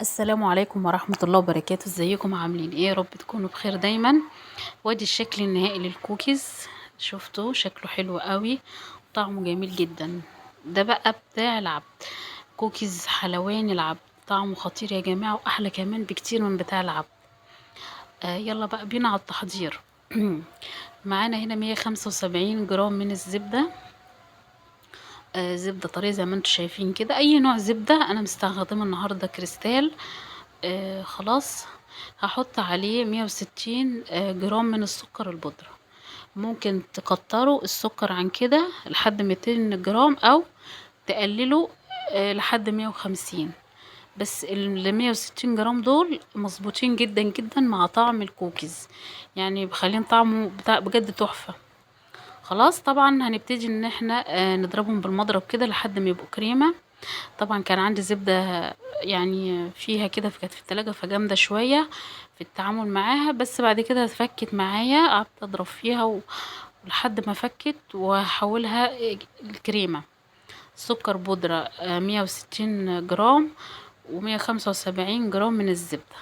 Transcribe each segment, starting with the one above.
السلام عليكم ورحمة الله وبركاته. ازيكم عاملين ايه؟ يا رب تكونوا بخير دايما. وادي الشكل النهائي للكوكيز. شفتوا شكله حلو قوي، طعمه جميل جدا. ده بقى بتاع العبد، كوكيز حلواني العبد. طعمه خطير يا جماعة، واحلى كمان بكتير من بتاع العبد. يلا بقى بينا على التحضير. معانا هنا 175 جرام من الزبدة. زبدة طرية زي ما انتم شايفين كده، اي نوع زبدة. انا مستخدمة النهاردة كريستال. خلاص. هحط عليه 160 جرام من السكر البودرة. ممكن تكتروا السكر عن كده لحد 200 جرام، او تقللوا لحد 150. بس ال 160 جرام دول مظبوطين جدا جدا مع طعم الكوكيز، يعني بخلين طعمه بتاع بجد تحفة. خلاص، طبعا هنبتدي ان احنا نضربهم بالمضرب كده لحد ما يبقوا كريمة. طبعا كان عندي زبدة يعني فيها كده، كانت في التلاجة فجامدة شوية في التعامل معاها، بس بعد كده فكت معايا، قعدت اضرب فيها لحد ما فكت واحولها الكريمة. سكر بودرة 160 جرام و175 جرام من الزبدة.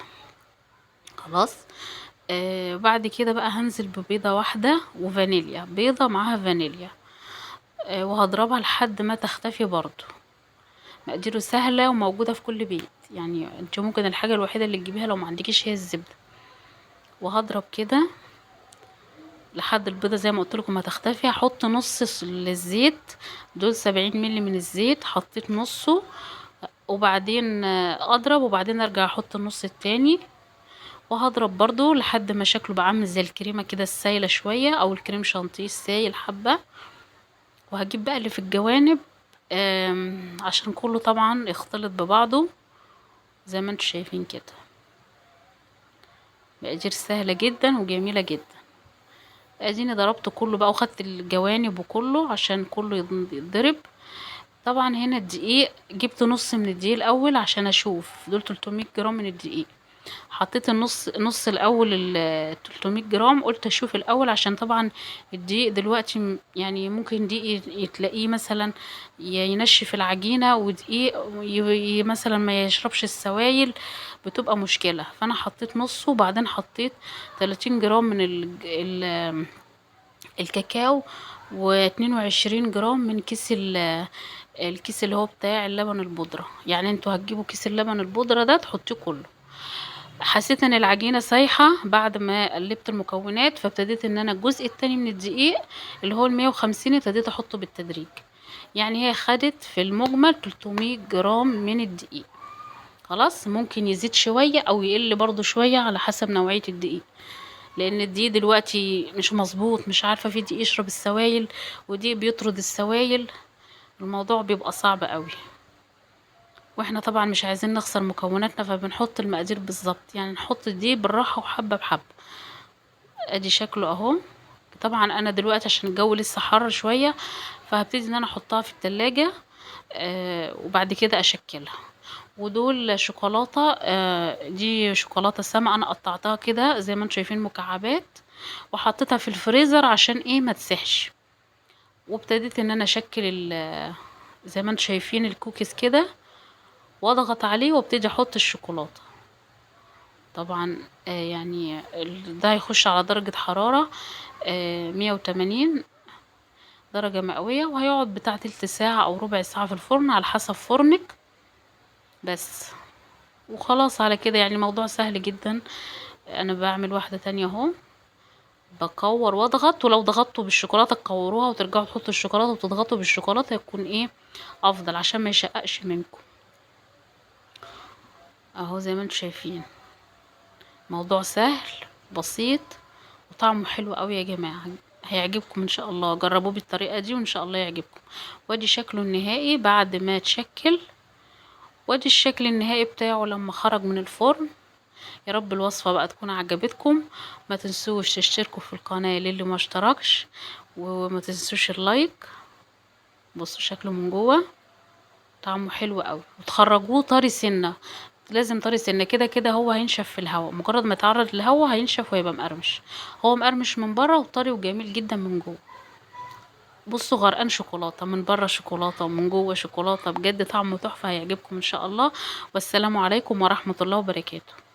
خلاص. بعد كده بقى هنزل ببيضة واحدة وفانيليا، بيضة معاها فانيليا. وهضربها لحد ما تختفي برضو. مقاديره سهلة وموجودة في كل بيت، يعني انت ممكن الحاجة الوحيدة اللي تجيبيها لو ما عندكيش هي الزبدة. وهضرب كده لحد البيضة زي ما قلت لكم ما تختفي. هحط نص للزيت، دول 70 ملي من الزيت، حطيت نصه. وبعدين اضرب، وبعدين ارجع احط النص التاني. وهضرب برضو لحد ما شكله بقى عامل زي الكريمة كده السايلة شوية، او الكريم شانتيه السايل حبة. وهجيب بقى اللي في الجوانب عشان كله طبعا يختلط ببعضه زي ما انتم شايفين كده. مقادير سهلة جدا وجميلة جدا. اديني ضربت كله بقى وخدت الجوانب وكله عشان كله يتضرب. طبعا هنا الدقيق جبت نص من الدقيق الاول عشان اشوف، دول 300 جرام من الدقيق. حطيت نص الاول ال 300 جرام، قلت اشوف الاول عشان طبعا الدقيق دلوقتي يعني ممكن دقيق تلاقيه مثلا ينشف العجينة، ودقيق مثلا ما يشربش السوائل، بتبقى مشكلة. فانا حطيت نصه، وبعدين حطيت 30 جرام من الكاكاو، و22 جرام من كيس الكيس اللي هو بتاع اللبن البودرة. يعني انتوا هتجيبوا كيس اللبن البودرة ده تحطيه كله. حسيت ان العجينة سايحة بعد ما قلبت المكونات، فابتديت ان انا الجزء التاني من الدقيق اللي هو 150 ابتديت احطه بالتدريج. يعني هي خدت في المجمل 300 جرام من الدقيق. خلاص، ممكن يزيد شوية او يقل برضو شوية على حسب نوعية الدقيق، لان الدقيق دلوقتي مش مظبوط. مش عارفة، في دقيق يشرب السوائل ودقيق بيطرد السوائل. الموضوع بيبقى صعب قوي، واحنا طبعا مش عايزين نخسر مكوناتنا، فبنحط المقادير بالظبط، يعني نحط دي بالراحة وحبة بحبة. ادي شكله اهو. طبعا انا دلوقتي عشان الجو لسه حر شوية، فهبتدي ان انا احطها في التلاجة. وبعد كده اشكلها. ودول شوكولاتة، دي شوكولاتة سما، انا قطعتها كده زي ما انتم شايفين مكعبات، وحطيتها في الفريزر عشان ايه ما تسحش. وابتديت ان انا اشكل زي ما انتم شايفين الكوكيز كده، واضغط عليه وابتدي احط الشوكولاتة. طبعا يعني ده هيخش على درجة حرارة 180 درجة مئوية، وهيقعد بتاع تلت ساعة او ربع ساعة في الفرن على حسب فرنك. بس وخلاص على كده، يعني الموضوع سهل جدا. انا بعمل واحدة تانية اهو، بكور واضغط. ولو ضغطتوا بالشوكولاتة تكوروها وترجعوا تحطوا الشوكولاتة وتضغطوا بالشوكولاتة، يكون ايه افضل عشان ما يشققش منكم. اهو زي ما انتم شايفين، موضوع سهل بسيط وطعمه حلو قوي يا جماعة. هيعجبكم ان شاء الله، جربوه بالطريقة دي وان شاء الله يعجبكم. وادي شكله النهائي بعد ما تشكل، وادي الشكل النهائي بتاعه لما خرج من الفرن. يا رب الوصفة بقى تكون عجبتكم. ما تنسوش تشتركوا في القناة للي ما اشتركش، وما تنسوش اللايك. بصوا شكله من جوه، طعمه حلو قوي. وتخرجوه طري سنة، لازم طري سنة، كده كده هو هينشف في الهواء. مجرد ما يتعرض للهواء هينشف ويبقى مقرمش. هو مقرمش من بره وطري وجميل جدا من جوه. بصوا غرقان شوكولاته، من بره شوكولاته ومن جوه شوكولاته، بجد طعمه تحفه، هيعجبكم ان شاء الله. والسلام عليكم ورحمه الله وبركاته.